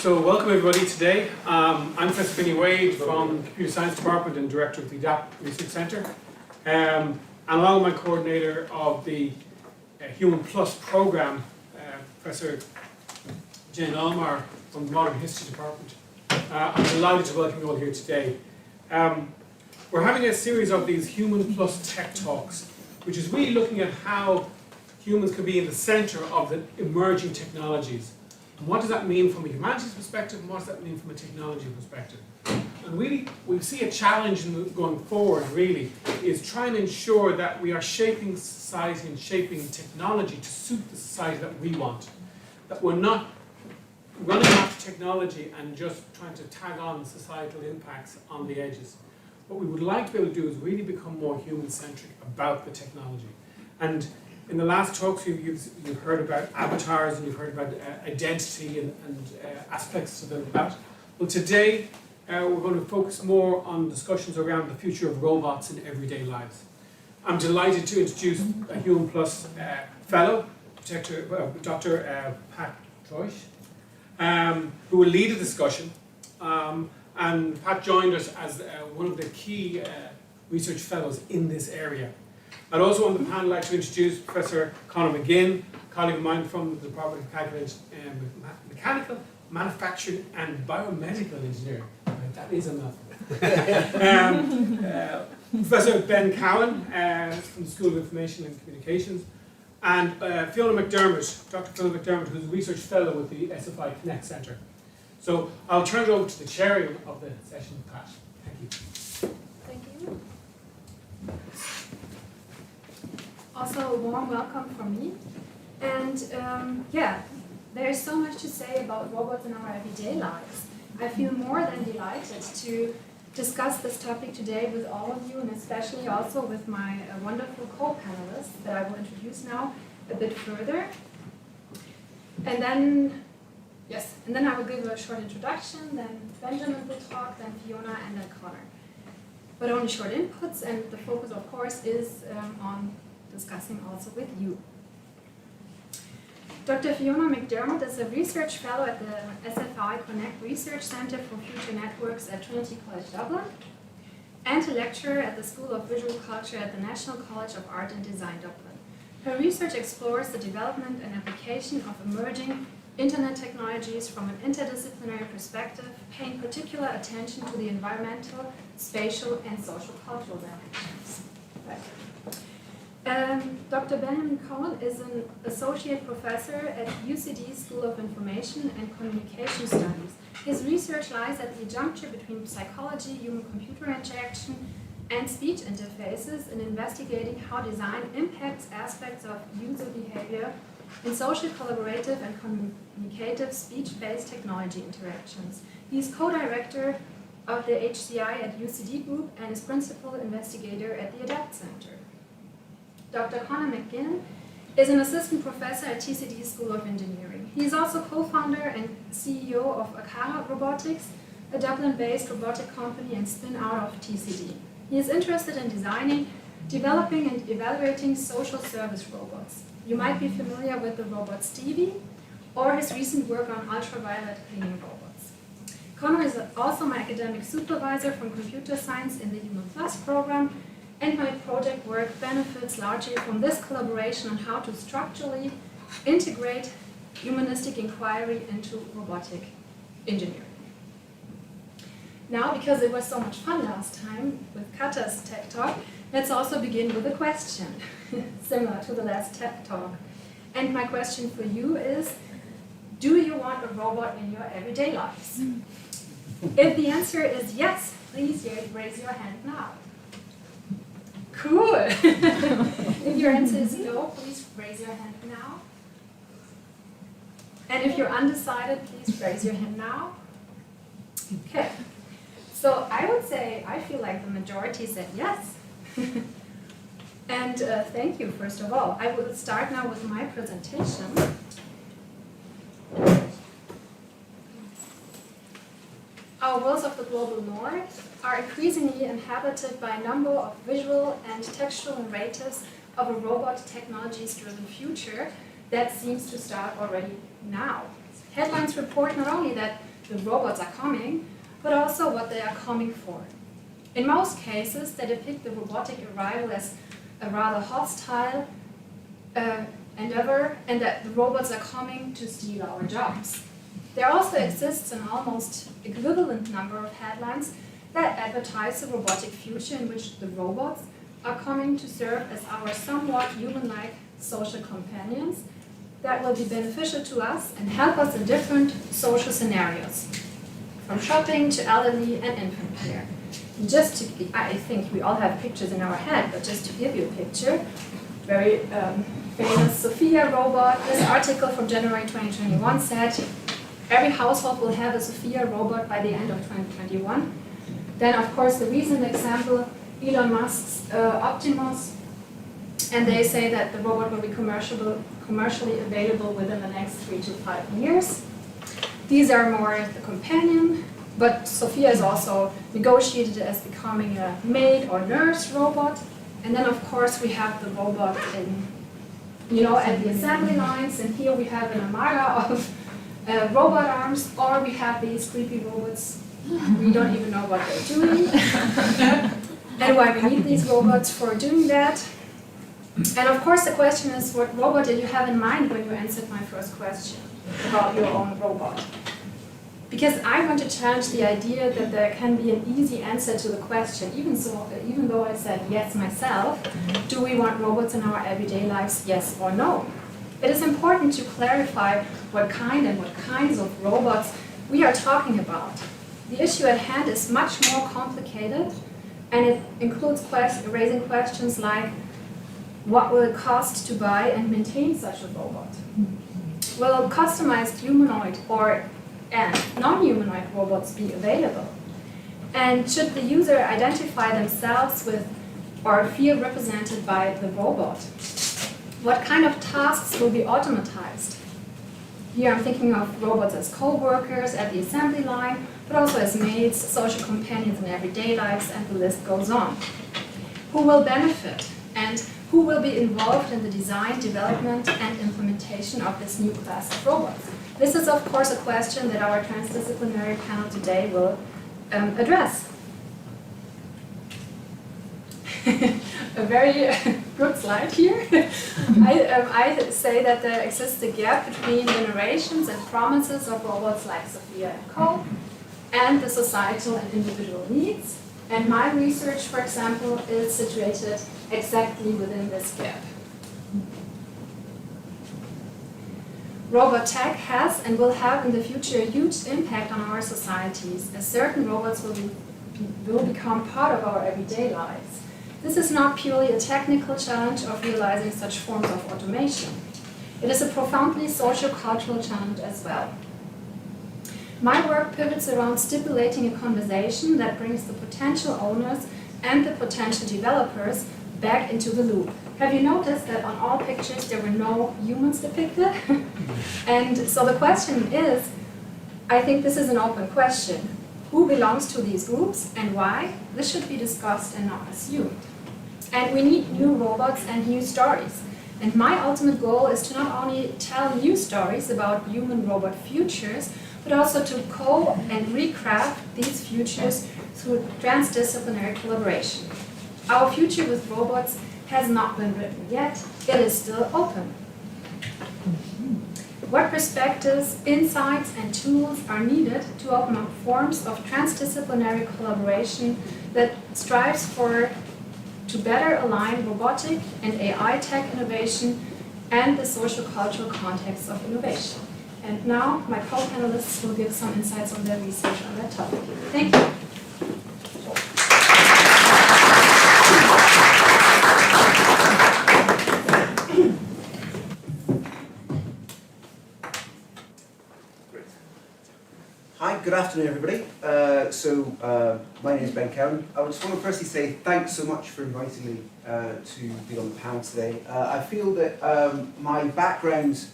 So welcome everybody today. I'm Professor Vinny Wade from the Computer Science Department and Director of the ADAPT Research Centre. And along with my coordinator of the Human Plus programme, Professor Jane Almar from the Modern History Department. I'm delighted to welcome you all here today. We're having a series of these Human Plus Tech Talks, which is really looking at how humans can be in the centre of the emerging technologies. And what does that mean from a humanities perspective, and what does that mean from a technology perspective? And really, we see a challenge going forward, really, is trying to ensure that we are shaping society and shaping technology to suit the society that we want. That we're not running after technology and just trying to tag on societal impacts on the edges. What we would like to be able to do is really become more human-centric about the technology. And in the last talks, you've heard about avatars and you've heard about identity and aspects of that. Well, today we're going to focus more on discussions around the future of robots in everyday lives. I'm delighted to introduce a Human Plus fellow, Dr. Pat Troich, who will lead a discussion. And Pat joined us as one of the key research fellows in this area. I'd also on the panel like to introduce Professor Conor McGinn, a colleague of mine from the Department of Manufacturing and Biomedical Engineering. That is a mouthful. Professor Ben Cowan from the School of Information and Communications, and Fiona McDermott, Dr. Fiona McDermott, who's a research fellow with the SFI Connect Centre. So I'll turn it over to the chair of the session, Pat. Thank you. Thank you. Also, a warm welcome from me. And yeah, there is so much to say about robots in our everyday lives. I feel more than delighted to discuss this topic today with all of you, and especially also with my wonderful co-panelists that I will introduce now a bit further. And then, and then I will give a short introduction, then Benjamin will talk, then Fiona, and then Connor. But only short inputs, and the focus, of course, is on discussing also with you. Dr. Fiona McDermott is a research fellow at the SFI Connect Research Centre for Future Networks at Trinity College Dublin, and a lecturer at the School of Visual Culture at the National College of Art and Design Dublin. Her research explores the development and application of emerging Internet technologies from an interdisciplinary perspective, paying particular attention to the environmental, spatial, and social cultural dimensions. Dr. Benjamin Cohen is an associate professor at UCD School of Information and Communication Studies. His research lies at the juncture between psychology, human-computer interaction, and speech interfaces in investigating how design impacts aspects of user behavior in social, collaborative, and communicative speech-based technology interactions. He is co-director of the HCI at UCD Group and is principal investigator at the ADAPT Center. Dr. Conor McGinn is an assistant professor at TCD School of Engineering. He is also co-founder and CEO of Akara Robotics, a Dublin-based robotic company and spin-out of TCD. He is interested in designing, developing, and evaluating social service robots. You might be familiar with the robot Stevie or his recent work on ultraviolet cleaning robots. Conor is also my academic supervisor from computer science in the Human Plus program, and my project work benefits largely from this collaboration on how to structurally integrate humanistic inquiry into robotic engineering. Now, because it was so much fun last time with Kata's Tech Talk, let's also begin with a question, similar to the last Tech Talk. And my question for you is, do you want a robot in your everyday lives? If the answer is yes, please raise your hand now. Cool. If your answer is no, please raise your hand now. And if you're undecided, please raise your hand now. Okay. So I would say I feel like the majority said yes. And thank you, first of all. I will start now with my presentation. Our worlds of the global north are increasingly inhabited by a number of visual and textual narratives of a robot technologies-driven future that seems to start already now. Headlines report not only that the robots are coming, but also what they are coming for. In most cases, they depict the robotic arrival as a rather hostile endeavor, and that the robots are coming to steal our jobs. There also exists an almost equivalent number of headlines that advertise a robotic future in which the robots are coming to serve as our somewhat human-like social companions that will be beneficial to us and help us in different social scenarios, from shopping to elderly and infant care. Just to, I think we all have pictures in our head, but just to give you a picture, very famous Sophia robot. This article from January 2021 said, every household will have a Sophia robot by the end of 2021. Then, of course, the recent example, Elon Musk's Optimus, and they say that the robot will be commercially available within the next 3 to 5 years. These are more the companion, but Sophia is also negotiated as becoming a maid or nurse robot. And then, of course, we have the robot in, at the assembly lines, and here we have an armada of robot arms, or we have these creepy robots. We don't even know what they're doing, and why we need these robots for doing that. And of course, the question is, what robot did you have in mind when you answered my first question about your own robot? Because I want to challenge the idea that there can be an easy answer to the question, even though I said yes myself, do we want robots in our everyday lives, yes or no? It is important to clarify what kind and what kinds of robots we are talking about. The issue at hand is much more complicated, and it includes raising questions like, what will it cost to buy and maintain such a robot? Will customized humanoid and non-humanoid robots be available? And should the user identify themselves with or feel represented by the robot? What kind of tasks will be automatized? Here I'm thinking of robots as co-workers at the assembly line, but also as maids, social companions in everyday lives, and the list goes on. Who will benefit, and who will be involved in the design, development, and implementation of this new class of robots? This is, of course, a question that our transdisciplinary panel today will address. A very good slide here. I say that there exists a gap between generations and promises of robots like Sophia and Co. and the societal and individual needs. And my research, for example, is situated exactly within this gap. Robot tech has and will have in the future a huge impact on our societies, as certain robots will become part of our everyday lives. This is not purely a technical challenge of realizing such forms of automation. It is a profoundly socio-cultural challenge as well. My work pivots around stipulating a conversation that brings the potential owners and the potential developers back into the loop. Have you noticed that on all pictures there were no humans depicted? And so the question is, I think this is an open question. Who belongs to these groups and why? This should be discussed and not assumed. And we need new robots and new stories. And my ultimate goal is to not only tell new stories about human-robot futures, but also to and recraft these futures through transdisciplinary collaboration. Our future with robots has not been written yet. It is still open. What perspectives, insights, and tools are needed to open up forms of transdisciplinary collaboration that strives to better align robotic and AI tech innovation and the social cultural context of innovation? And now my co-panelists will give some insights on their research on that topic. Thank you. Hi, good afternoon everybody. My name is Ben Cowan. I just want to firstly say thanks so much for inviting me to be on the panel today. I feel that my background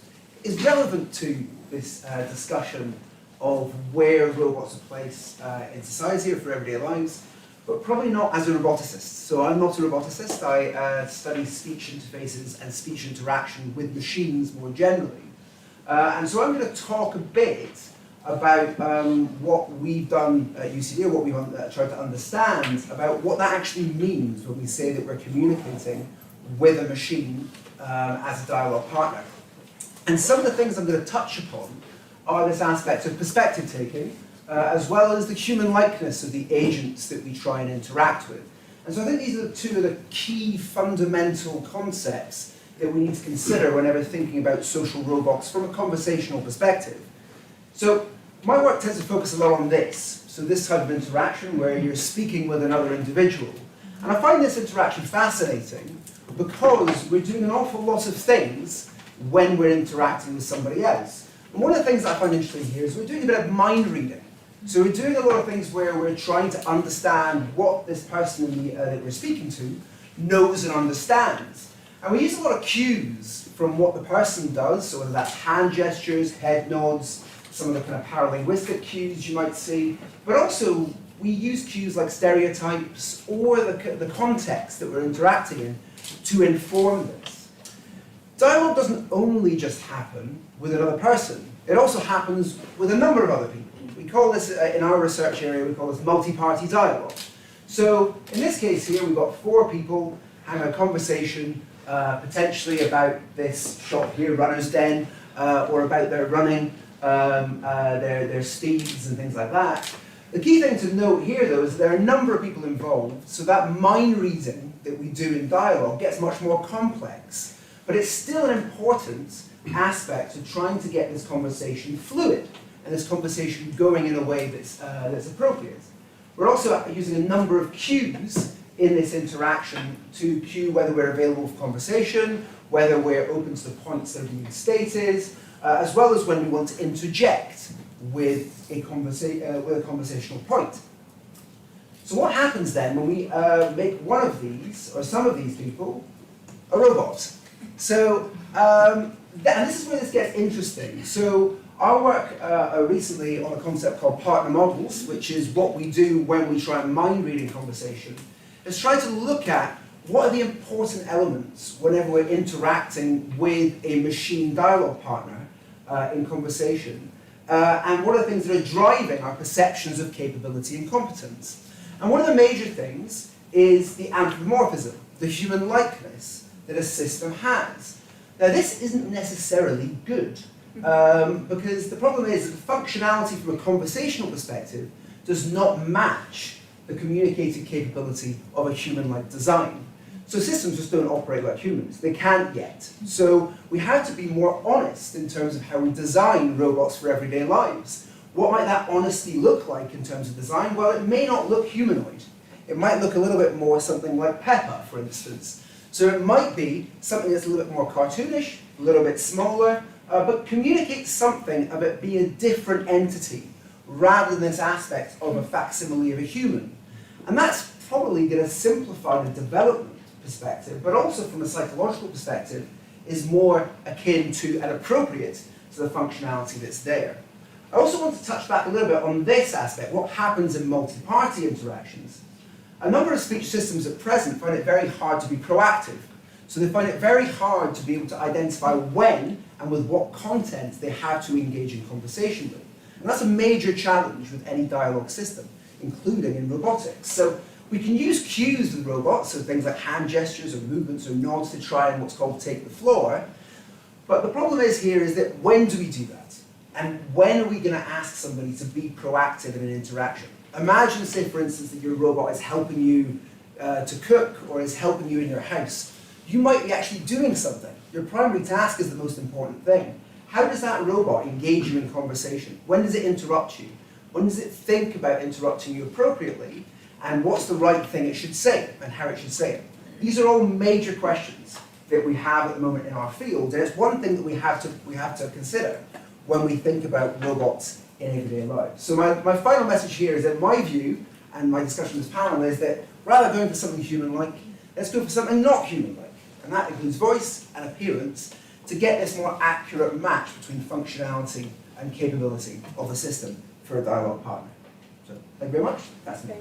is relevant to this discussion of where robots are placed in society or for everyday lives, but probably not as a roboticist. So I'm not a roboticist. I study speech interfaces and speech interaction with machines more generally. And so I'm going to talk a bit about what we've done at UCD, or what we've tried to understand about what that actually means when we say that we're communicating with a machine as a dialogue partner. And some of the things I'm going to touch upon are this aspect of perspective taking, as well as the human likeness of the agents that we try and interact with. And so I think these are two of the key fundamental concepts that we need to consider whenever thinking about social robots from a conversational perspective. So my work tends to focus a lot on this. So this type of interaction where you're speaking with another individual. And I find this interaction fascinating because we're doing an awful lot of things when we're interacting with somebody else. And one of the things that I find interesting here is we're doing a bit of mind reading. So we're doing a lot of things where we're trying to understand what this person that we're speaking to knows and understands. And we use a lot of cues from what the person does, so whether that's hand gestures, head nods, some of the kind of paralinguistic cues you might see, but also we use cues like stereotypes or the context that we're interacting in to inform this. Dialogue doesn't only just happen with another person, it also happens with a number of other people. We call this, in our research area, we call this multi-party dialogue. So in this case here, we've got 4 people having a conversation potentially about this shop here, Runner's Den, or about their running, their steeds and things like that. The key thing to note here, though, is there are a number of people involved, so that mind reading that we do in dialogue gets much more complex. But it's still an important aspect to trying to get this conversation fluid and this conversation going in a way that's appropriate. We're also using a number of cues in this interaction to cue whether we're available for conversation, whether we're open to the points that are being stated, as well as when we want to interject with a conversational point. So what happens then when we make one of these, or some of these people, a robot? So, and this is where this gets interesting. So I work recently on a concept called partner models, which is what we do when we try and mind read in conversation, is try to look at what are the important elements whenever we're interacting with a machine dialogue partner in conversation, and what are the things that are driving our perceptions of capability and competence. And one of the major things is the anthropomorphism, the human likeness that a system has. Now this isn't necessarily good, because the problem is that the functionality from a conversational perspective does not match the communicated capability of a human-like design. So systems just don't operate like humans. They can't yet. So we have to be more honest in terms of how we design robots for everyday lives. What might that honesty look like in terms of design? Well, it may not look humanoid. It might look a little bit more something like Peppa, for instance. So it might be something that's a little bit more cartoonish, a little bit smaller, but communicates something about being a different entity rather than this aspect of a facsimile of a human. And that's probably going to simplify the development perspective, but also from a psychological perspective, is more akin to and appropriate to the functionality that's there. I also want to touch back a little bit on this aspect, what happens in multi-party interactions. A number of speech systems at present find it very hard to be proactive. So they find it very hard to be able to identify when and with what content they have to engage in conversation with. And that's a major challenge with any dialogue system, including in robotics. So we can use cues with robots, so things like hand gestures or movements or nods to try and what's called take the floor. But the problem is here is that when do we do that? And when are we going to ask somebody to be proactive in an interaction? Imagine, say, for instance, that your robot is helping you to cook or is helping you in your house. You might be actually doing something. Your primary task is the most important thing. How does that robot engage you in conversation? When does it interrupt you? When does it think about interrupting you appropriately? And what's the right thing it should say and how it should say it? These are all major questions that we have at the moment in our field, and it's one thing that we have to consider when we think about robots in everyday lives. So my final message here is that my view, and my discussion in this panel, is that rather than going for something human-like, let's go for something not human-like. And that includes voice and appearance to get this more accurate match between functionality and capability of the system for a dialogue partner. So, thank you very much. That's me.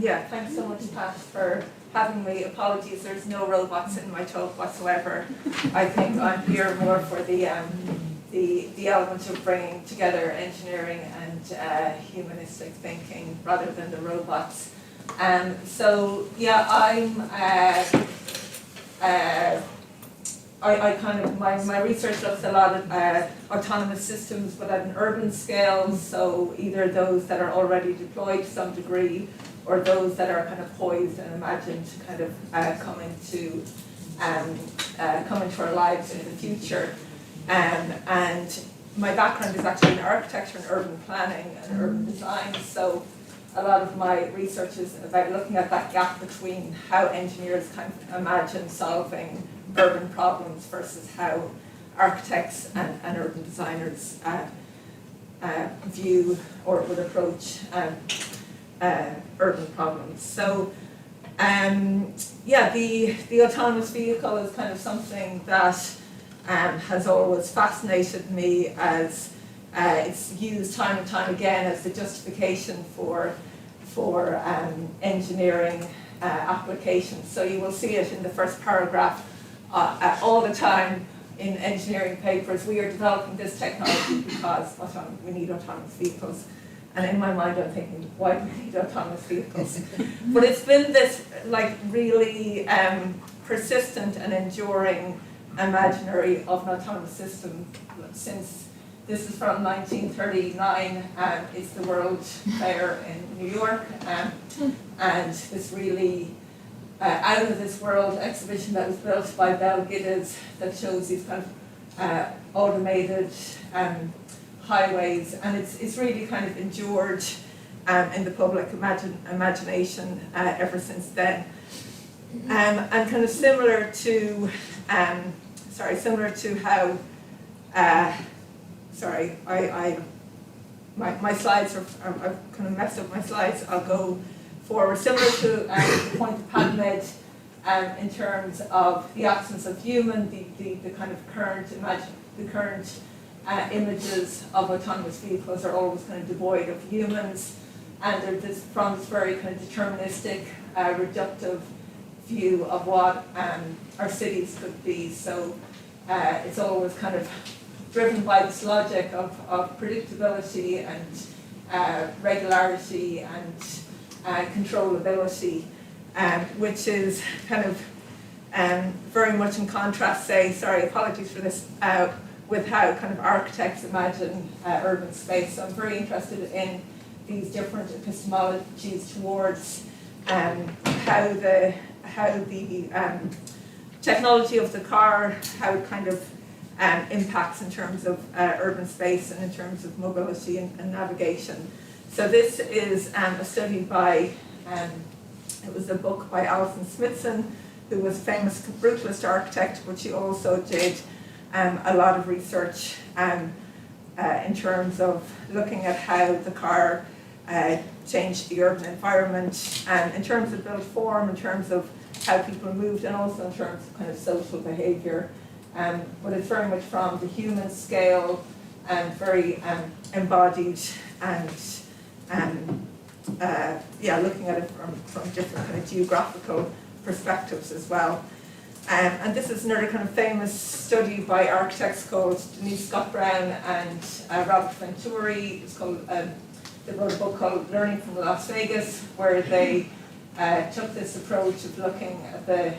Yeah, thanks so much, Pat, for having me. Apologies, there's no robots in my talk whatsoever. I think I'm here more for the element of bringing together engineering and humanistic thinking rather than the robots. So yeah, I kind of, my research looks a lot at autonomous systems, but at an urban scale, so either those that are already deployed to some degree, or those that are kind of poised and imagined to kind of come into our lives in the future. And my background is actually in architecture and urban planning and urban design, so a lot of my research is about looking at that gap between how engineers kind of imagine solving urban problems versus how architects and urban designers view or would approach urban problems. So yeah, the autonomous vehicle is kind of something that has always fascinated me, as it's used time and time again as the justification for engineering applications. So you will see it in the first paragraph all the time in engineering papers. We are developing this technology because we need autonomous vehicles. And in my mind, I'm thinking, why do we need autonomous vehicles? But it's been this like really persistent and enduring imaginary of an autonomous system since, this is from 1939, it's the World Fair in New York, and this really out of this world exhibition that was built by Bell Giddes that shows these kind of automated highways, and it's really kind of endured in the public imagination ever since then. And kind of similar to how, my slides I've kind of messed up my slides. I'll go forward. Similar to the point that Pat made in terms of the absence of human, the kind of current images of autonomous vehicles are always kind of devoid of humans, and they're from this very kind of deterministic, reductive view of what our cities could be. So it's always kind of driven by this logic of predictability and regularity and controllability, which is kind of very much in contrast, apologies for this, with how kind of architects imagine urban space. So I'm very interested in these different epistemologies towards how the technology of the car, how it kind of impacts in terms of urban space and in terms of mobility and navigation. So this is a study by, it was a book by Alison Smithson, who was a famous brutalist architect, but she also did a lot of research in terms of looking at how the car changed the urban environment, in terms of built form, in terms of how people moved, and also in terms of kind of social behaviour. But it's very much from the human scale and very embodied, and looking at it from different kind of geographical perspectives as well. And this is another kind of famous study by architects called Denise Scott Brown and Robert Venturi. It's called, they wrote a book called Learning from Las Vegas, where they took this approach of looking at the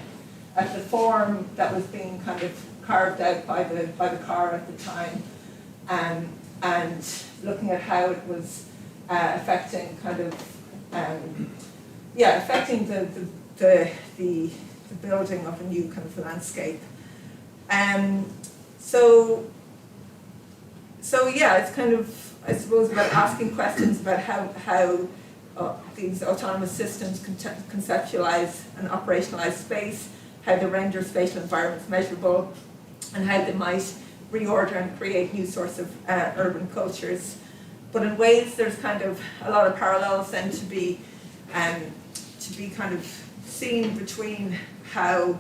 form that was being kind of carved out by the car at the time, and looking at how it was affecting kind of affecting the building of a new kind of landscape. So yeah, it's kind of, I suppose, about asking questions about how these autonomous systems conceptualize and operationalize space, how they render spatial environments measurable, and how they might reorder and create new sorts of urban cultures. But in ways, there's kind of a lot of parallels then to be kind of seen between how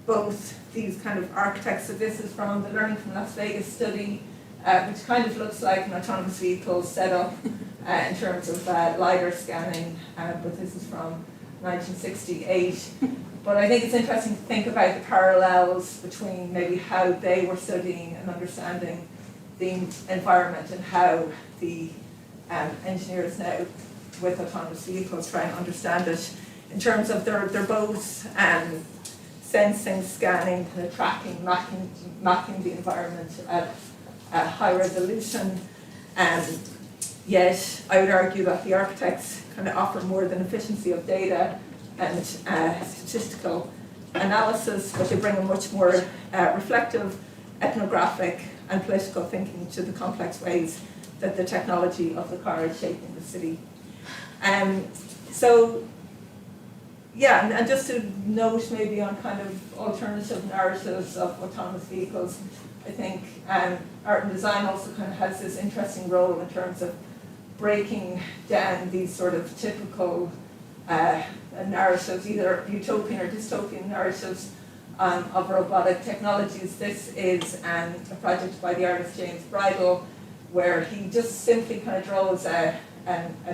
both these kind of architects, so this is from the Learning from Las Vegas study, which kind of looks like an autonomous vehicle setup in terms of LiDAR scanning, but this is from 1968. But I think it's interesting to think about the parallels between maybe how they were studying and understanding the environment and how the engineers now with autonomous vehicles try and understand it in terms of they're both sensing, scanning, tracking, mapping the environment at a high resolution. Yet I would argue that the architects kind of offer more than efficiency of data and statistical analysis, but they bring a much more reflective, ethnographic and political thinking to the complex ways that the technology of the car is shaping the city. So, yeah, and just to note maybe on kind of alternative narratives of autonomous vehicles, I think art and design also kind of has this interesting role in terms of breaking down these sort of typical narratives, either utopian or dystopian narratives of robotic technologies. This is a project by the artist James Bridle, where he just simply kind of draws a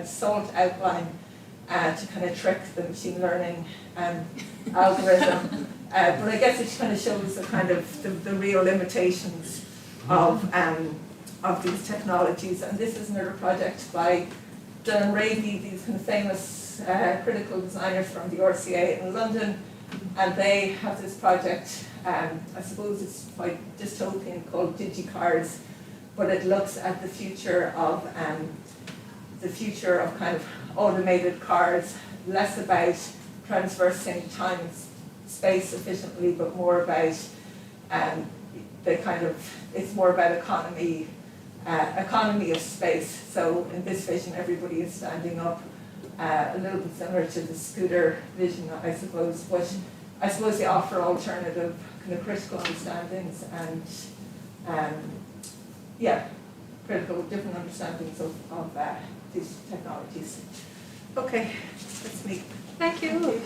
salt outline to kind of trick the machine learning algorithm. But I guess it kind of shows the kind of the real limitations of these technologies. And this is another project by Dylan Raby, these kind of famous critical designers from the RCA in London. And they have this project, I suppose it's quite dystopian, called DigiCars, but it looks at the future of kind of automated cars, less about traversing time and space efficiently, but more about the kind of, it's more about economy of space. So in this vision, everybody is standing up, a little bit similar to the scooter vision, I suppose. But I suppose they offer alternative kind of critical understandings and different understandings of these technologies. Okay, that's me. Thank you.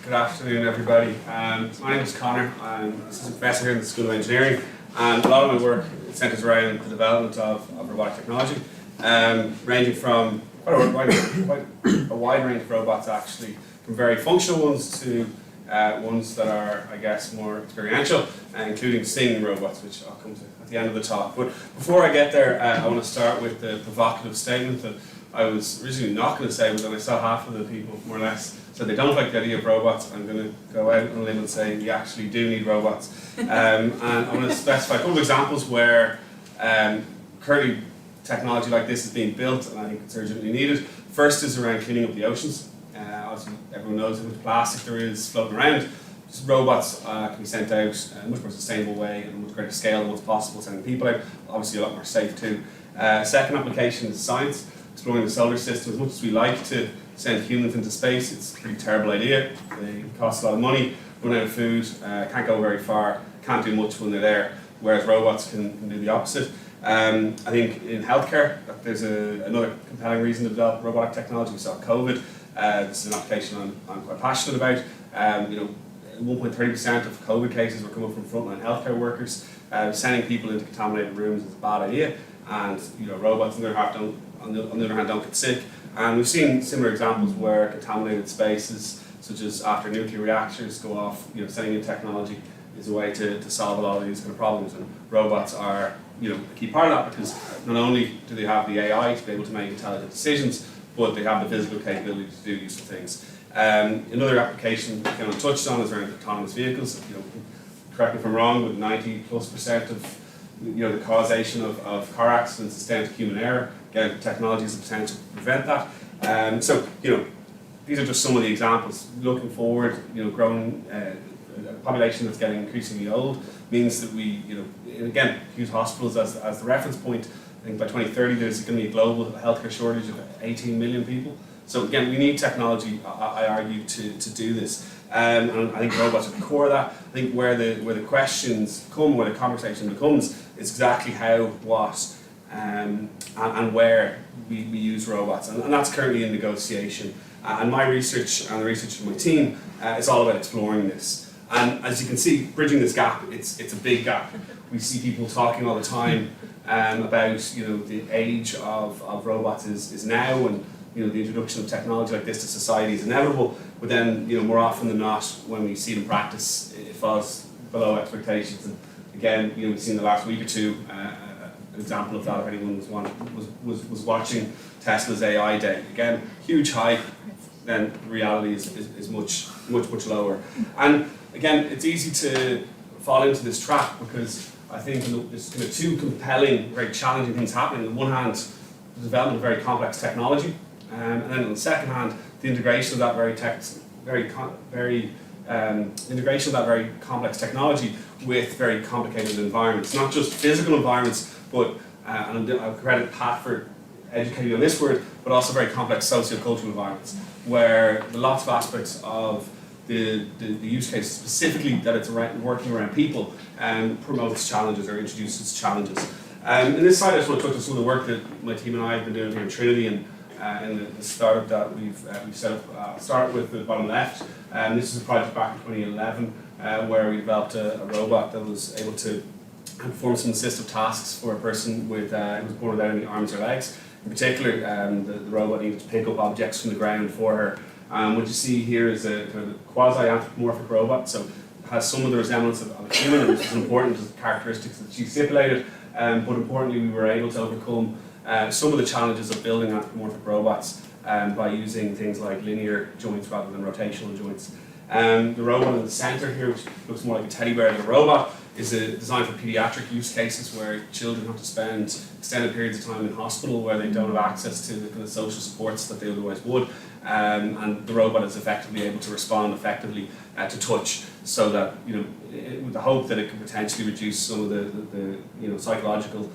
Good afternoon, everybody. My name is Connor. I'm an assistant professor here in the School of Engineering, and a lot of my work centres around the development of robotic technology, ranging from quite a wide range of robots, actually, from very functional ones to ones that are, I guess, more experiential, including singing robots, which I'll come to at the end of the talk. But before I get there, I want to start with the provocative statement that I was originally not going to say, but then I saw half of the people, more or less, said they don't like the idea of robots. I'm going to go out on a limb and say we actually do need robots. And I want to specify a couple of examples where currently technology like this is being built, and I think it's urgently needed. First is around cleaning up the oceans. Obviously, everyone knows how much plastic there is floating around. Just robots can be sent out in a much more sustainable way and a much greater scale than what's possible sending people out. Obviously, a lot more safe too. Second application is science, exploring the solar system. As much as we like to send humans into space, it's a pretty terrible idea. They cost a lot of money, run out of food, can't go very far, can't do much when they're there, whereas robots can do the opposite. I think in healthcare, there's another compelling reason to develop robotic technology. We saw COVID. This is an application I'm quite passionate about. 1.3% of COVID cases were coming from frontline healthcare workers. Sending people into contaminated rooms is a bad idea, and robots on the other hand don't get sick. And we've seen similar examples where contaminated spaces, such as after nuclear reactors go off, sending in technology is a way to solve a lot of these kind of problems. And robots are a key part of that, because not only do they have the AI to be able to make intelligent decisions, but they have the physical capability to do useful things. Another application Kevin touched on is around autonomous vehicles. Correct me if I'm wrong, but 90+% of the causation of car accidents is down to human error. Again, technology has the potential to prevent that. So these are just some of the examples. Looking forward, growing a population that's getting increasingly old means that we, again, use hospitals as the reference point. I think by 2030 there's going to be a global healthcare shortage of 18 million people. So again, we need technology, I argue, to do this. And I think robots are at the core of that. I think where the questions come, where the conversation becomes, is exactly how, what, and where we use robots. And that's currently in negotiation. And my research and the research of my team is all about exploring this. And as you can see, bridging this gap, it's a big gap. We see people talking all the time about the age of robots is now, and the introduction of technology like this to society is inevitable. But then more often than not, when we see it in practice, it falls below expectations. And again, we've seen the last week or two an example of that. If anyone was watching Tesla's AI Day, again, huge hype. Then reality is much lower. And again, it's easy to fall into this trap because I think there's kind of two compelling, very challenging things happening. On the one hand, the development of very complex technology, and then on the second hand, the integration of that very complex technology with very complicated environments, not just physical environments, but and I'll credit Pat for educating on this word, but also very complex sociocultural environments, where the lots of aspects of the use case, specifically that it's working around people, promotes challenges or introduces challenges. In this slide, I just want to touch on some of the work that my team and I have been doing here in Trinity and in the startup that we've set up. Start with the bottom left. This is a project back in 2011 where we developed a robot that was able to perform some assistive tasks for a person who was born without any arms or legs. In particular, the robot needed to pick up objects from the ground for her. What you see here is a kind of quasi-anthropomorphic robot, so it has some of the resemblance of a human, which is important as characteristics that she stipulated, but importantly we were able to overcome some of the challenges of building anthropomorphic robots by using things like linear joints rather than rotational joints. The robot in the centre here, which looks more like a teddy bear than a robot, is designed for pediatric use cases where children have to spend extended periods of time in hospital where they don't have access to the kind of social supports that they otherwise would. And the robot is effectively able to respond effectively to touch, so that with the hope that it can potentially reduce some of the psychological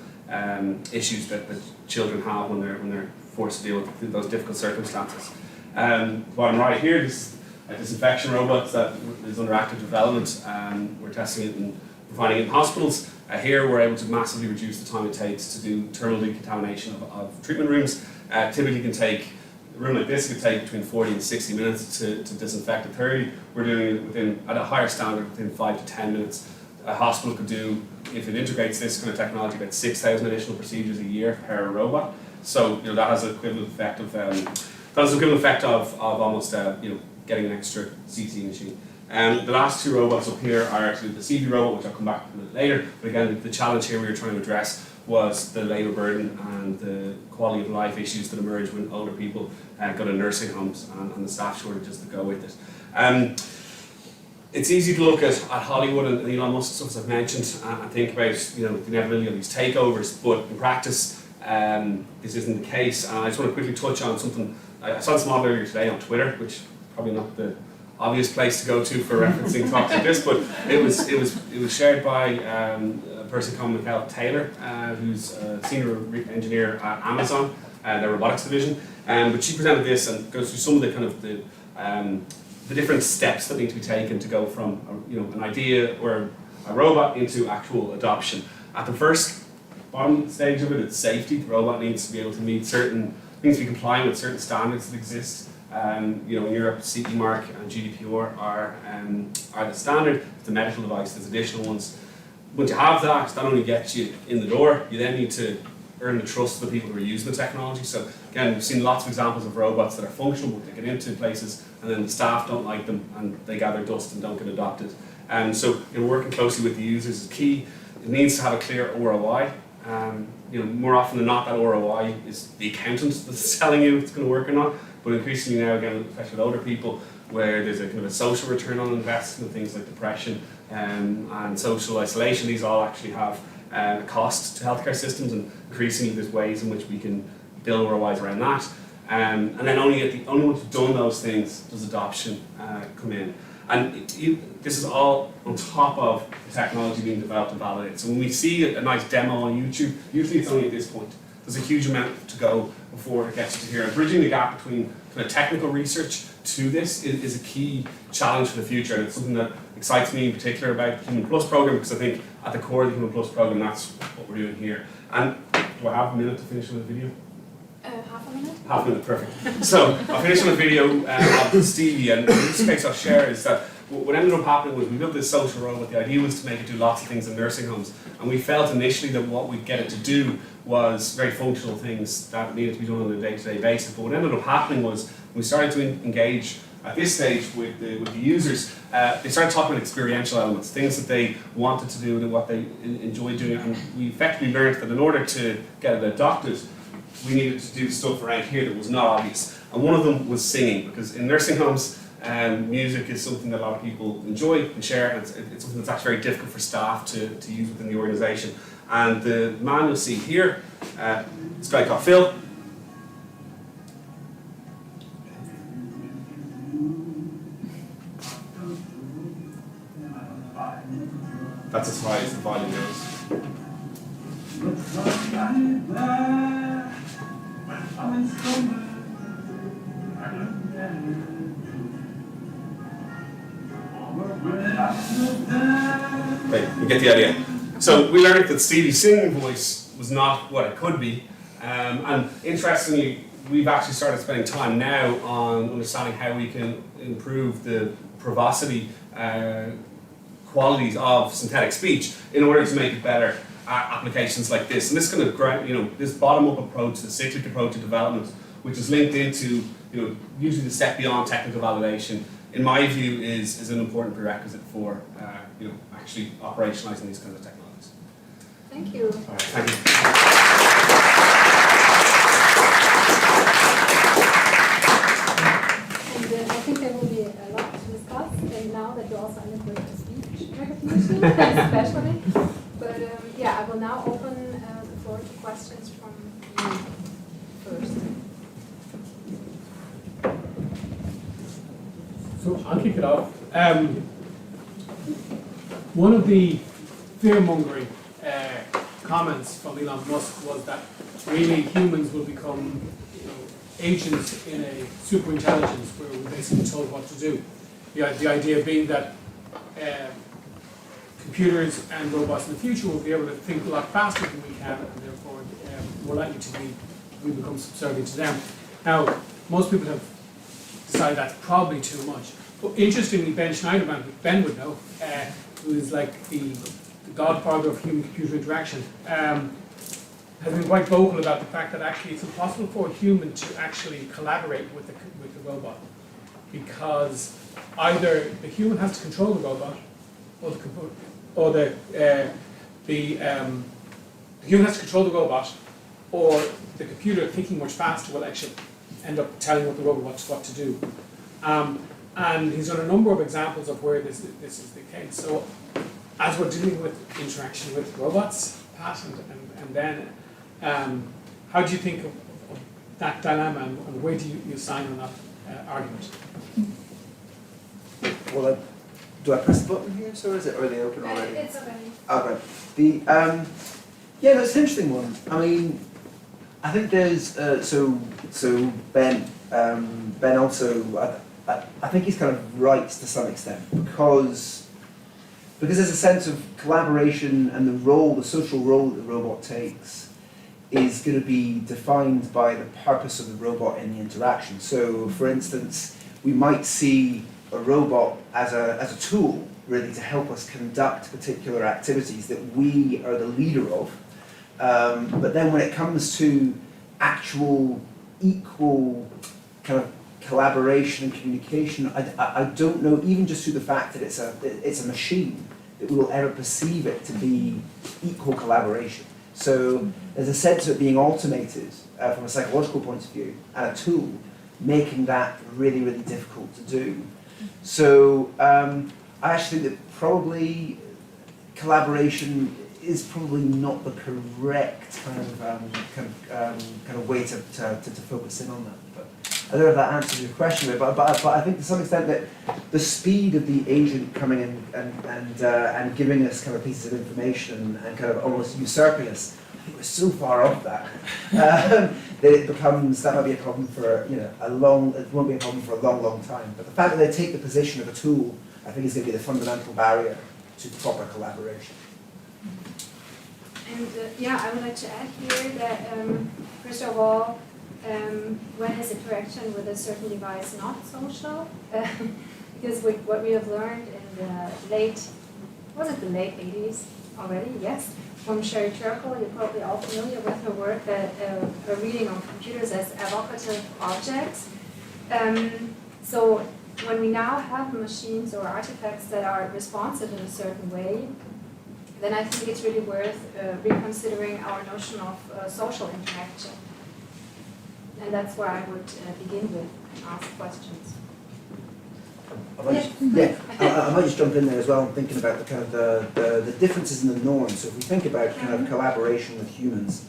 issues that children have when they're forced to deal with those difficult circumstances. Bottom right here, this is a disinfection robot that is under active development. We're testing it and providing it in hospitals. Here we're able to massively reduce the time it takes to do thermal decontamination of treatment rooms. Typically can take, a room like this could take between 40 and 60 minutes to disinfect a 30. We're doing it at a higher standard within 5 to 10 minutes. A hospital could do, if it integrates this kind of technology, about 6,000 additional procedures a year per robot. So that has an equivalent effect of almost getting an extra CT machine. The last two robots up here are actually the CV robot, which I'll come back to a bit later. But again, the challenge here we were trying to address was the labour burden and the quality of life issues that emerge when older people go to nursing homes and the staff shortages that go with it. It's easy to look at Hollywood and Elon Musk stuff, as I've mentioned, and think about the inevitability of these takeovers, but in practice this isn't the case. And I just want to quickly touch on something. I saw this model earlier today on Twitter, which is probably not the obvious place to go to for referencing talks like this, but it was shared by a person called Michael Taylor, who's a senior engineer at Amazon, their robotics division. But she presented this and goes through some of the kind of the different steps that need to be taken to go from an idea or a robot into actual adoption. At the first bottom stage of it, it's safety. The robot needs to be able to meet needs to be compliant with certain standards that exist. In Europe, CE mark and GDPR are the standard. It's a medical device. There's additional ones. Once you have that only gets you in the door. You then need to earn the trust of the people who are using the technology. So again, we've seen lots of examples of robots that are functional, but they get into places and then the staff don't like them and they gather dust and don't get adopted. So working closely with the users is key. It needs to have a clear ROI. More often than not, that ROI is the accountant that's telling you if it's going to work or not. But increasingly now, again, especially with older people, where there's a kind of a social return on investment, things like depression and social isolation, these all actually have a cost to healthcare systems, and increasingly there's ways in which we can build ROIs around that. And then only once we've done those things does adoption come in. And this is all on top of the technology being developed and validated. So when we see a nice demo on YouTube, usually it's only at this point. There's a huge amount to go before it gets to here. And bridging the gap between kind of technical research to this is a key challenge for the future, and it's something that excites me in particular about the Human Plus program, because I think at the core of the Human Plus program, that's what we're doing here. And do I have a minute to finish on the video? Half a minute? Half a minute, perfect. So I'll finish on a video of Stevie, and in this case I'll share is that what ended up happening was we built this social robot. The idea was to make it do lots of things in nursing homes, and we felt initially that what we'd get it to do was very functional things that needed to be done on a day-to-day basis. But what ended up happening was we started to engage at this stage with the users. They started talking about experiential elements, things that they wanted to do and what they enjoyed doing, and we effectively learned that in order to get it adopted, we needed to do stuff around here that was not obvious. And one of them was singing, because in nursing homes, music is something that a lot of people enjoy and share, and it's something that's actually very difficult for staff to use within the organisation. And the man you'll see here, this guy called Phil. That's as high as the volume goes. Right, you get the idea. So we learned that Stevie's singing voice was not what it could be, and interestingly, we've actually started spending time now on understanding how we can improve the provocity qualities of synthetic speech in order to make it better at applications like this. And this kind of, this bottom-up approach, the cyclic approach to development, which is linked into, usually the step beyond technical validation, in my view, is an important prerequisite for, actually operationalizing these kinds of technologies. Thank you. All right, thank you. And I think there will be a lot to discuss, and now that you're also enabled with speech recognition, especially. But yeah, I will now open the floor to questions from you first. So I'll kick it off. One of the fear-mongering comments from Elon Musk was that really humans will become agents in a superintelligence where we're basically told what to do. The idea being that computers and robots in the future will be able to think a lot faster than we can, and therefore more likely to be we become subservient to them. Now, most people have decided that's probably too much. But interestingly, Ben Schneiderman, who Ben would know, who is like the godfather of human-computer interaction, has been quite vocal about the fact that actually it's impossible for a human to actually collaborate with the robot, because either the human has to control the robot, or the human has to control the robot, or the computer thinking much faster will actually end up telling what the robot what to do. And he's done a number of examples of where this is the case. So as we're dealing with interaction with robots, Pat and Ben, how do you think of that dilemma, and where do you sign on that argument? Well, do I press the button here, so is it, or are they open already? It's already. Okay. Yeah, that's an interesting one. I mean, I think there's so Ben also I think he's kind of right to some extent, because there's a sense of collaboration, and the social role that the robot takes is going to be defined by the purpose of the robot in the interaction. So, for instance, we might see a robot as a tool, really, to help us conduct particular activities that we are the leader of. But then when it comes to actual equal kind of collaboration and communication, I don't know, even just through the fact that it's a machine, that we will ever perceive it to be equal collaboration. So there's a sense of it being automated from a psychological point of view, and a tool, making that really, really difficult to do. So I actually think that probably collaboration is probably not the correct kind of way to focus in on that. But I don't know if that answers your question, but I think to some extent that the speed of the agent coming in and giving us kind of pieces of information and kind of almost usurping us, I think we're so far off that that it becomes, that might be a problem for, you know, it won't be a problem for a long, long time. But the fact that they take the position of a tool, I think is going to be the fundamental barrier to proper collaboration. And yeah, I would like to add here that first of all, when is interaction with a certain device not social? Because what we have learned in the late 80s already? Yes. From Sherry Turkle, you're probably all familiar with her work, that her reading on computers as evocative objects. So when we now have machines or artifacts that are responsive in a certain way, then I think it's really worth reconsidering our notion of social interaction. And that's where I would begin with and ask questions. I might just jump in there as well. I'm thinking about the kind of the differences in the norms. So if we think about kind of collaboration with humans,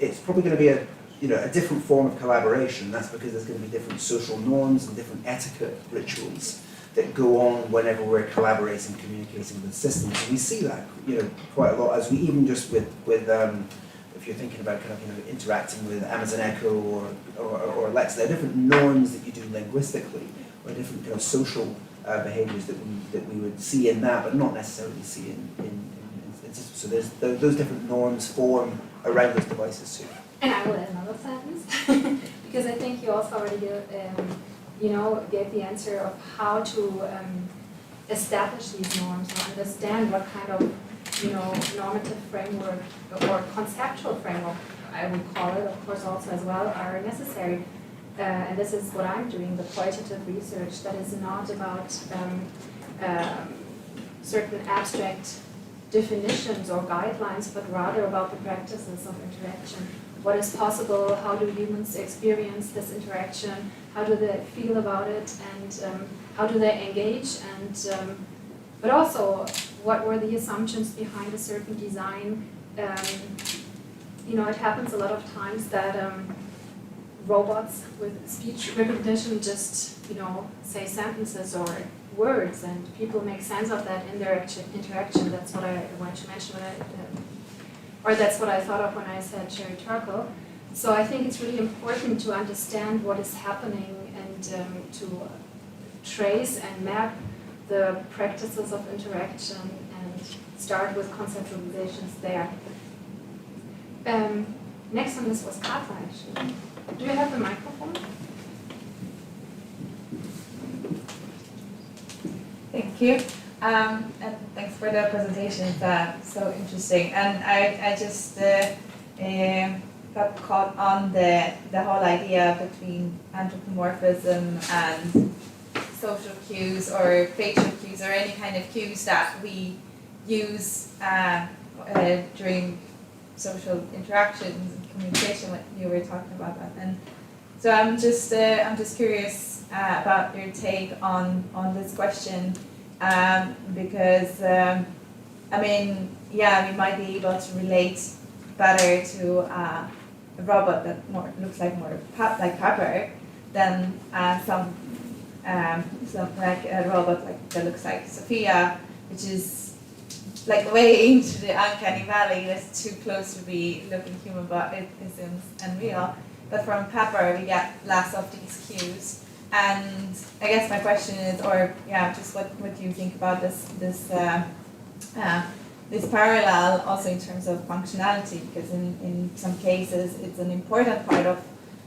it's probably going to be a different form of collaboration. That's because there's going to be different social norms and different etiquette rituals that go on whenever we're collaborating, communicating with systems. And we see that, quite a lot as we even just with if you're thinking about kind of interacting with Amazon Echo or Alexa, there are different norms that you do linguistically, or different kind of social behaviours that we would see in that, but not necessarily see in systems. So there's those different norms form around those devices too. And I will add another sentence because I think you also already gave the answer of how to establish these norms or understand what kind of normative framework or conceptual framework, I would call it, of course, also as well, are necessary. And this is what I'm doing, the qualitative research that is not about certain abstract definitions or guidelines, but rather about the practices of interaction. What is possible? How do humans experience this interaction? How do they feel about it? And how do they engage? And but also, what were the assumptions behind a certain design? It happens a lot of times that robots with speech recognition just, say sentences or words, and people make sense of that in their interaction. That's what I wanted to mention or that's what I thought of when I said Sherry Turkle. So I think it's really important to understand what is happening and to trace and map the practices of interaction and start with conceptualizations there. Next on this was Kata, actually. Do you have the microphone? Thank you. And thanks for the presentation. It's so interesting. And I just got caught on the whole idea between anthropomorphism and social cues or facial cues or any kind of cues that we use during social interactions and communication. What you were talking about that, and so I'm just curious about your take on this question, because we might be able to relate better to a robot that looks like like Pepper than some like a robot that looks like Sophia, which is like way into the uncanny valley. That's too close to be looking human, but it seems unreal. But from Pepper, we get less of these cues. And I guess my question is, just what do you think about this parallel also in terms of functionality? Because in some cases, it's an important part of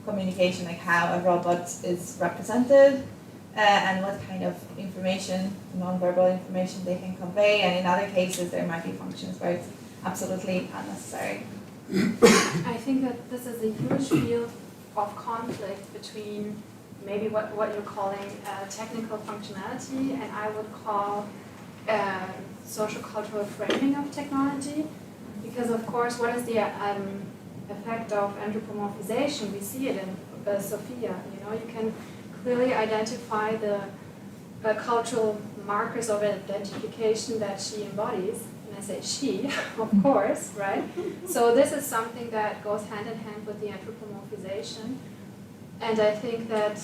communication, like how a robot is represented, and what kind of information, non-verbal information they can convey, and in other cases there might be functions where it's absolutely unnecessary. I think that this is a huge field of conflict between maybe what you're calling technical functionality, and I would call social cultural framing of technology, because of course what is the effect of anthropomorphization? We see it in Sophia. You can clearly identify the cultural markers of identification that she embodies. And I say she, of course, right? So this is something that goes hand in hand with the anthropomorphization. And I think that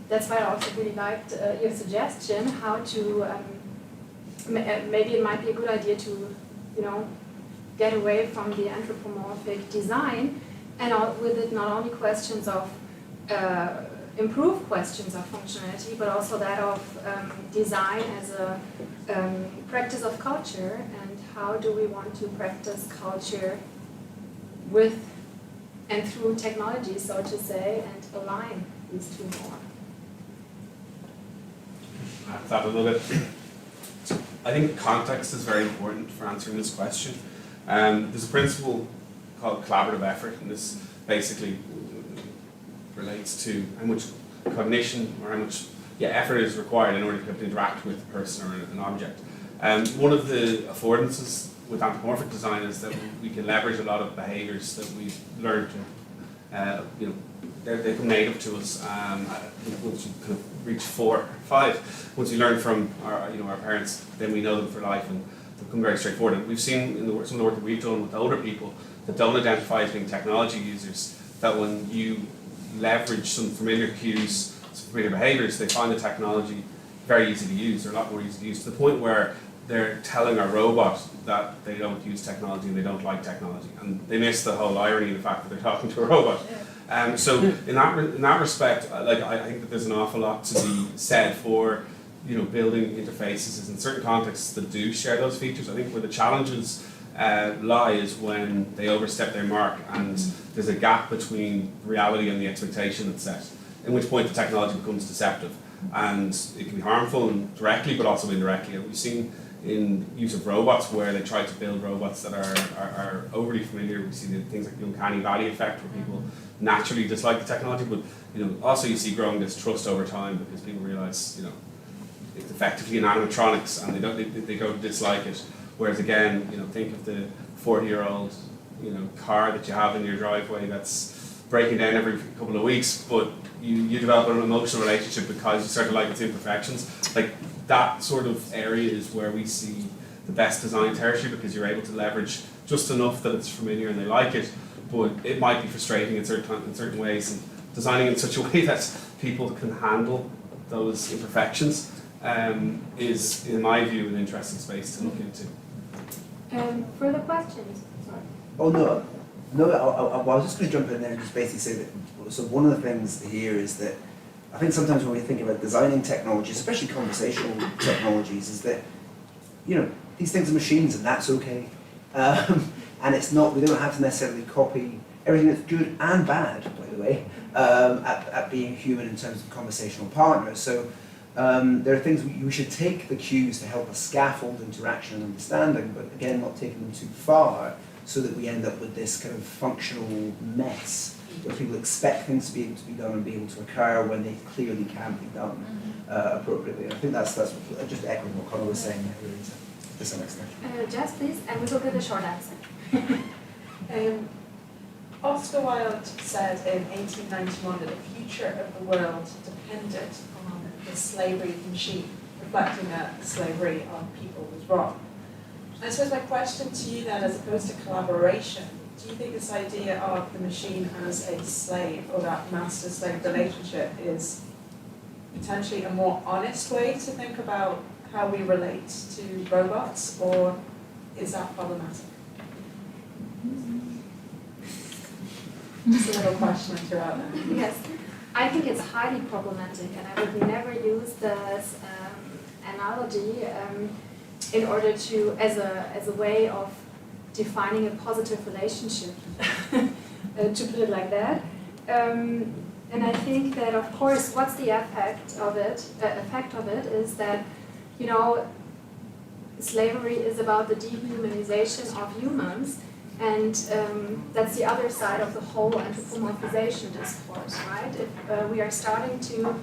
that's why I also really liked your suggestion how to, maybe it might be a good idea to, get away from the anthropomorphic design and with it not only questions of, improve questions of functionality, but also that of design as a practice of culture, and how do we want to practice culture with and through technology, so to say, and align these two more. That a little bit. I think context is very important for answering this question. There's a principle called collaborative effort, and this basically relates to how much cognition or how much effort is required in order to be able to interact with a person or an object. One of the affordances with anthropomorphic design is that we can leverage a lot of behaviours that we've learned to, they come native to us once you kind of reach 4 or 5. Once you learn from our parents, then we know them for life, and they become very straightforward. And we've seen in some of the work that we've done with older people that don't identify as being technology users, that when you leverage some familiar cues, some familiar behaviours, they find the technology very easy to use, or a lot more easy to use, to the point where they're telling a robot that they don't use technology and they don't like technology, and they miss the whole irony of the fact that they're talking to a robot. So in that respect, I think that there's an awful lot to be said for building interfaces in certain contexts that do share those features. I think where the challenges lie is when they overstep their mark and there's a gap between reality and the expectation that's set, in which point the technology becomes deceptive, and it can be harmful directly but also indirectly. And we've seen in use of robots where they try to build robots that are overly familiar. We see things like the uncanny valley effect, where people naturally dislike the technology, but also you see growing distrust over time because people realise it's effectively an animatronics and they don't dislike it. Whereas again, think of the 40-year-old car that you have in your driveway that's breaking down every couple of weeks, but you develop an emotional relationship because you start to like its imperfections. Like that sort of area is where we see the best design territory, because you're able to leverage just enough that it's familiar and they like it, but it might be frustrating in certain ways. And designing in such a way that people can handle those imperfections is, in my view, an interesting space to look into. Further questions? Sorry. Oh no, I was just going to jump in there and just basically say that, so one of the things here is that I think sometimes when we think about designing technologies, especially conversational technologies, is that, these things are machines and that's okay. And it's not, we don't have to necessarily copy everything that's good and bad, by the way, at being human in terms of conversational partners. So there are things we should take the cues to help us scaffold interaction and understanding, but again, not taking them too far so that we end up with this kind of functional mess where people expect things to be able to be done and be able to occur when they clearly can't be done appropriately. And I think that's just echoing what Conor was saying there, really, to some extent. Jess, please, and we will get a short answer. Oscar Wilde said in 1891 that the future of the world depended on the slavery of the machine, reflecting that slavery on people was wrong. I suppose my question to you then, as opposed to collaboration, do you think this idea of the machine as a slave, or that master-slave relationship, is potentially a more honest way to think about how we relate to robots, or is that problematic? Just a little question I threw out there. Yes, I think it's highly problematic, and I would never use this analogy in order to, as a way of defining a positive relationship, to put it like that. And I think that, of course, what's the effect of it? Effect of it is that, slavery is about the dehumanization of humans. And that's the other side of the whole anthropomorphization discourse, right? If we are starting to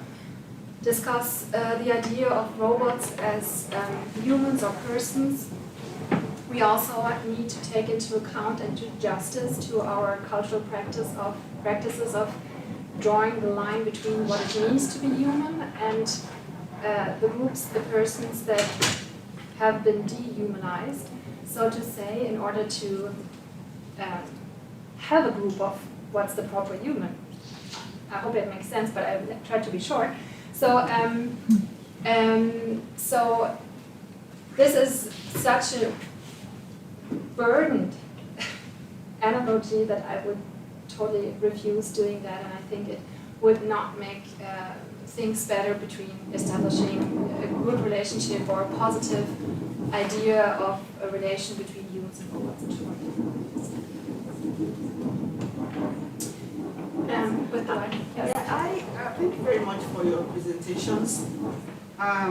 discuss the idea of robots as humans or persons, we also need to take into account and do justice to our cultural practices of drawing the line between what it means to be human and the persons that have been dehumanized, so to say, in order to have a group of what's the proper human. I hope it makes sense, but I tried to be short. So, so this is such a burdened analogy that I would totally refuse doing that, and I think it would not make things better between establishing a good relationship or a positive idea of a relation between humans and robots in short. With the line. Yes. Yeah, thank you very much for your presentations. I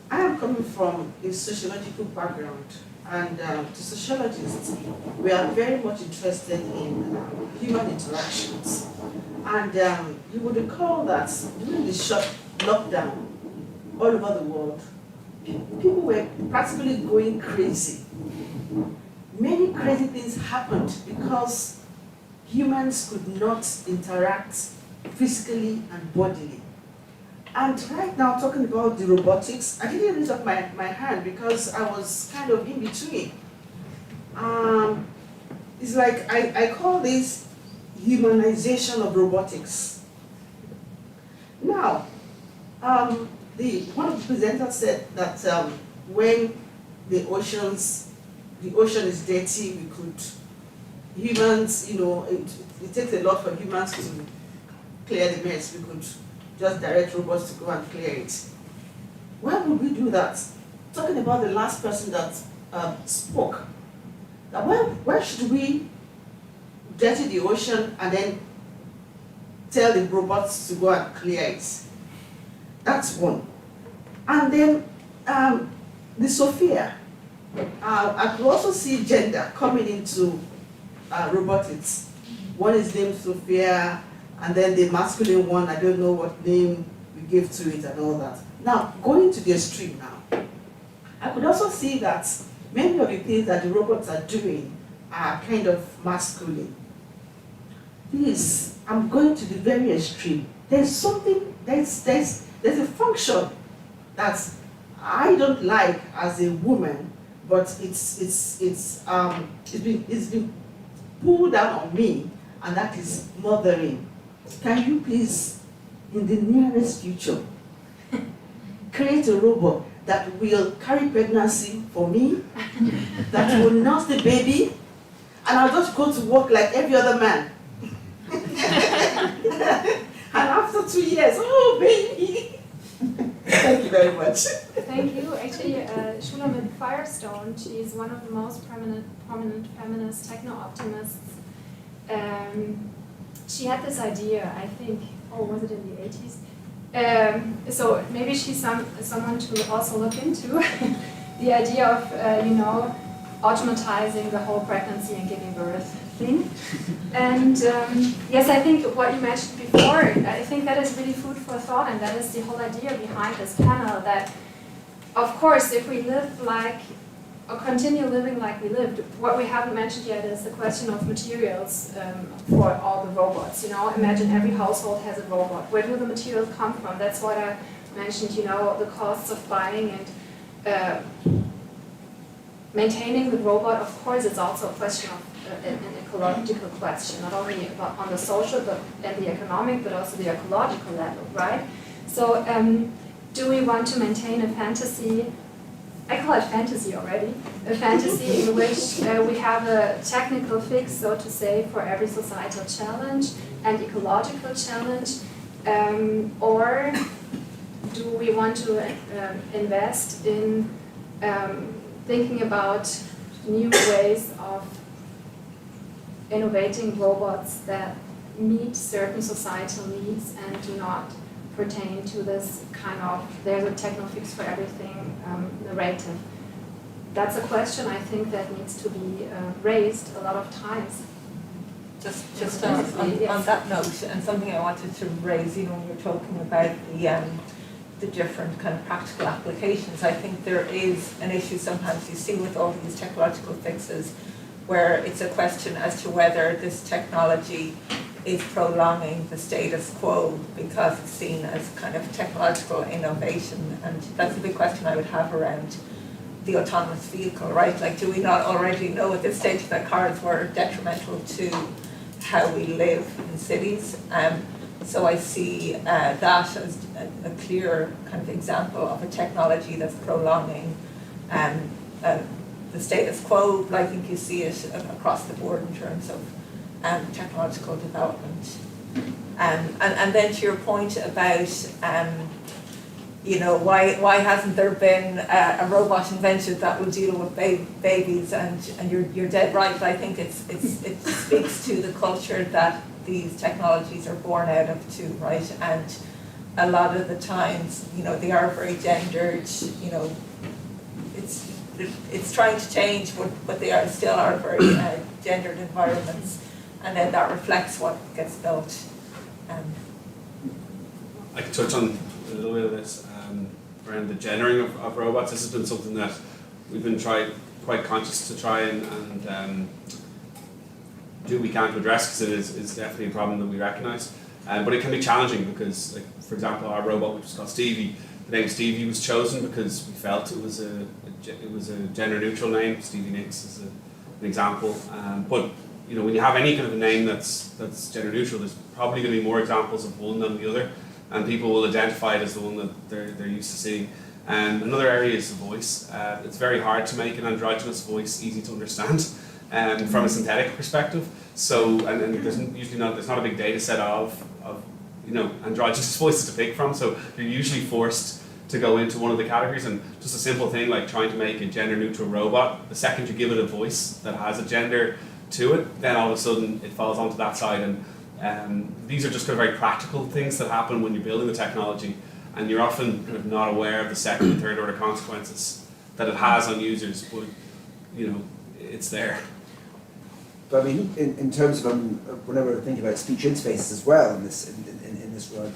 am coming from a sociological background, and to sociologists, we are very much interested in human interactions. And you would recall that during the short lockdown all over the world, people were practically going crazy. Many crazy things happened because humans could not interact physically and bodily. And right now, talking about the robotics, I didn't raise up my hand because I was kind of in between. It's like, I call this humanization of robotics. Now, one of the presenters said that when the ocean is dirty, humans, it takes a lot for humans to clear the mess. We could just direct robots to go and clear it. Why would we do that? Talking about the last person that spoke, that why should we dirty the ocean and then tell the robots to go and clear it? That's one. And then the Sophia. I could also see gender coming into robotics. One is named Sophia, and then the masculine one, I don't know what name we give to it and all that. Now, going to the extreme now, I could also see that many of the things that the robots are doing are kind of masculine. Please, I'm going to the very extreme. There's something, there's a function that I don't like as a woman, but it's been pulled down on me, and that is mothering. Can you please, in the nearest future, create a robot that will carry pregnancy for me, that will nurse the baby, and I'll just go to work like every other man. And after 2 years, oh baby! Thank you very much. Thank you. Actually, Shulamit Firestone, she's one of the most prominent feminist techno-optimists. She had this idea, I think, was it in the 80s? So maybe she's someone to also look into. The idea of, automatizing the whole pregnancy and giving birth thing. And yes, I think what you mentioned before, I think that is really food for thought, and that is the whole idea behind this panel, that of course if we live like, or continue living like we lived, what we haven't mentioned yet is the question of materials for all the robots. Imagine every household has a robot. Where do the materials come from? That's what I mentioned, the costs of buying and maintaining the robot. Of course, it's also a question of an ecological question, not only on the social and the economic, but also the ecological level, right? So do we want to maintain a fantasy, I call it fantasy already, a fantasy in which we have a technical fix, so to say, for every societal challenge and ecological challenge, or do we want to invest in thinking about new ways of innovating robots that meet certain societal needs and do not pertain to this kind of there's a techno fix for everything narrative. That's a question I think that needs to be raised a lot of times. Just on that note, and something I wanted to raise, when you're talking about the different kind of practical applications, I think there is an issue sometimes you see with all these technological fixes where it's a question as to whether this technology is prolonging the status quo because it's seen as kind of technological innovation. And that's a big question I would have around the autonomous vehicle, right? Like, do we not already know at this stage that cars were detrimental to how we live in cities? So I see that as a clear kind of example of a technology that's prolonging the status quo. I think you see it across the board in terms of technological development. And then to your point about why hasn't there been a robot invented that will deal with babies? And you're dead right. I think it speaks to the culture that these technologies are born out of too, right? And a lot of the times, they are very gendered. It's trying to change, but they still are very gendered environments, and then that reflects what gets built. I could touch on a little bit of this around the gendering of robots. This has been something that we've been quite conscious to try and do what we can to address, because it is definitely a problem that we recognise. But it can be challenging because, like, for example, our robot, which is called Stevie, the name Stevie was chosen because we felt it was a gender neutral name. Stevie Nicks is an example. But when you have any kind of a name that's gender neutral, there's probably going to be more examples of one than the other, and people will identify it as the one that they're used to seeing. Another area is the voice. It's very hard to make an androgynous voice easy to understand from a synthetic perspective. So, and there's not a big data set of androgynous voices to pick from. So you're usually forced to go into one of the categories, and just a simple thing like trying to make a gender neutral robot, the second you give it a voice that has a gender to it, then all of a sudden it falls onto that side. And these are just kind of very practical things that happen when you're building the technology, and you're often kind of not aware of the second and third order consequences that it has on users, but it's there. But I mean, in terms of whenever I think about speech interfaces as well in this world,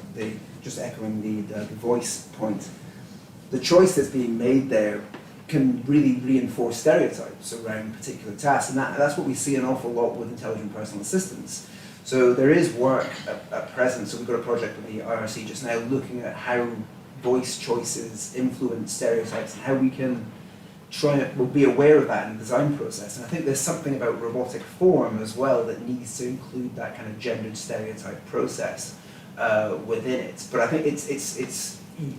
just echoing the voice point, the choice that's being made there can really reinforce stereotypes around particular tasks, and that's what we see an awful lot with intelligent personal assistants. So there is work at present. So we've got a project with the IRC just now looking at how voice choices influence stereotypes and how we can we'll be aware of that in the design process. And I think there's something about robotic form as well that needs to include that kind of gendered stereotype process within it. But I think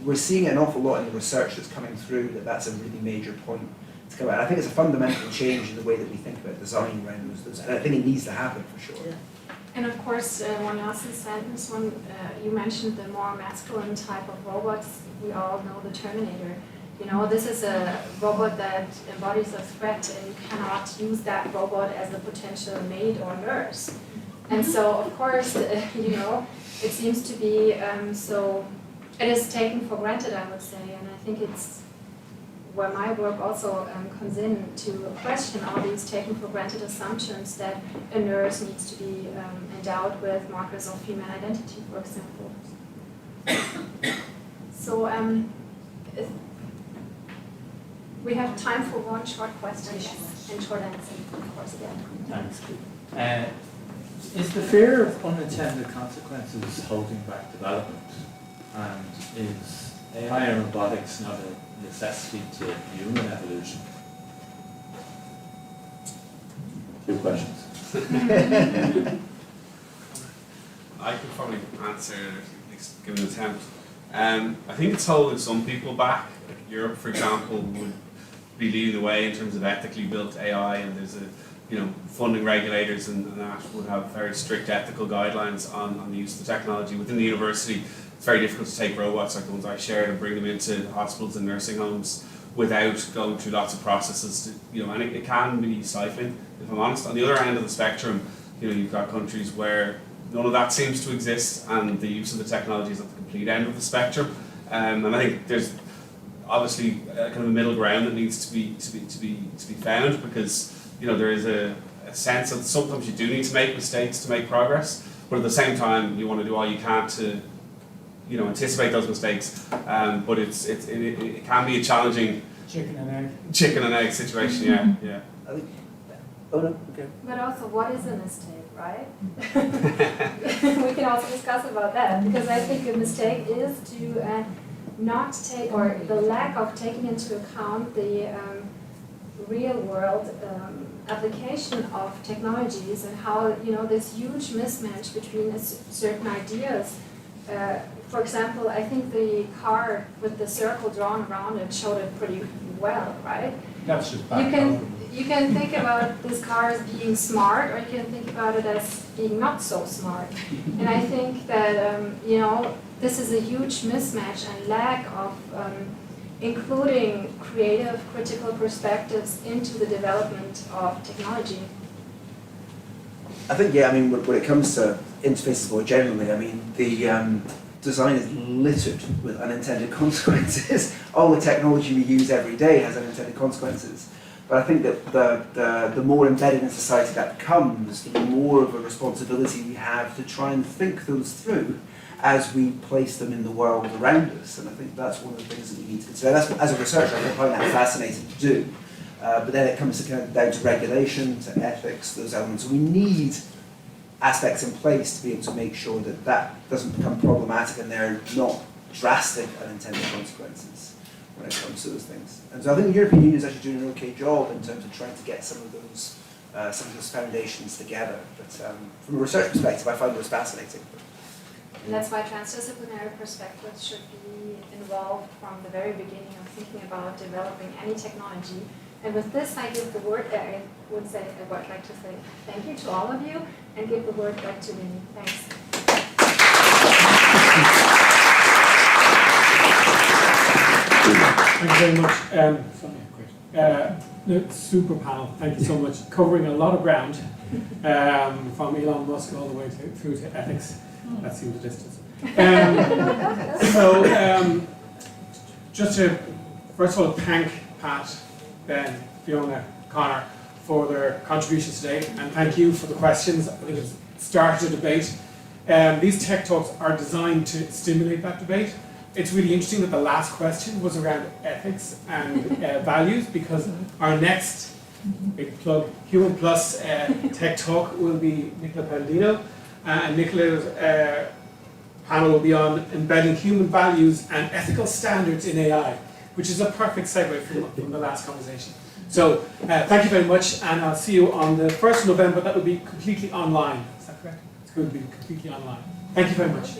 we're seeing an awful lot in the research that's coming through that's a really major point to come out. I think it's a fundamental change in the way that we think about design around those, and I think it needs to happen for sure. Yeah. And of course, one last sentence, you mentioned the more masculine type of robots. We all know the Terminator. This is a robot that embodies a threat, and you cannot use that robot as a potential maid or nurse. And so, of course, it seems to be, it is taken for granted, I would say, and I think it's where my work also comes in to question all these taken for granted assumptions that a nurse needs to be endowed with markers of female identity, for example. So we have time for one short question and short answer, of course, again. Thanks. Is the fear of unintended consequences holding back development? And is AI and robotics not a necessity to human evolution? Two questions. I could probably answer, at least give an attempt. I think it's holding some people back. Like Europe, for example, would be leading the way in terms of ethically built AI, and there's funding regulators and that would have very strict ethical guidelines on the use of the technology. Within the university, it's very difficult to take robots like the ones I shared and bring them into hospitals and nursing homes without going through lots of processes. And it can be stifling, if I'm honest. On the other end of the spectrum, you've got countries where none of that seems to exist, and the use of the technology is at the complete end of the spectrum. And I think there's obviously kind of a middle ground that needs to be found, because there is a sense that sometimes you do need to make mistakes to make progress, but at the same time you want to do all you can to anticipate those mistakes. But it can be a challenging chicken and egg situation. Yeah. I think, oh no, okay. But also, what is a mistake, right? We can also discuss about that, because I think a mistake is to not take, or the lack of taking into account the real-world application of technologies and how, you know, this huge mismatch between certain ideas. For example, I think the car with the circle drawn around it showed it pretty well, right? That's just You can think about this car as being smart, or you can think about it as being not so smart. And I think that, you know, this is a huge mismatch and lack of including creative, critical perspectives into the development of technology. I think, yeah, I mean, when it comes to interfaces more generally, I mean, the design is littered with unintended consequences. All the technology we use every day has unintended consequences. But I think that the more embedded in society that becomes, the more of a responsibility we have to try and think those through as we place them in the world around us. And I think that's one of the things that we need to consider. That's, as a researcher, I find that fascinating to do. But then it comes to kind of down to regulation, to ethics, those elements. We need aspects in place to be able to make sure that that doesn't become problematic and there are not drastic unintended consequences when it comes to those things. And so I think the European Union is actually doing an okay job in terms of trying to get some of those foundations together. But from a research perspective, I find those fascinating. And that's why transdisciplinary perspectives should be involved from the very beginning of thinking about developing any technology. And with this, I give the word, I would like to say thank you to all of you and give the word back to Winnie. Thanks. Thank you very much. The super panel, thank you so much. Covering a lot of ground, from Elon Musk all the way through to ethics. That seemed a distance. Just to, first of all, thank Pat, Ben, Fiona, Connor for their contributions today, and thank you for the questions. I think it's started a debate. These tech talks are designed to stimulate that debate. It's really interesting that the last question was around ethics and values, because our next big plug, Human Plus Tech Talk will be Nicola Palladino, and Nicola's panel will be on embedding human values and ethical standards in AI, which is a perfect segue from the last conversation. So thank you very much, and I'll see you on the 1st of November. That will be completely online. Is that correct? It's going to be completely online. Thank you very much.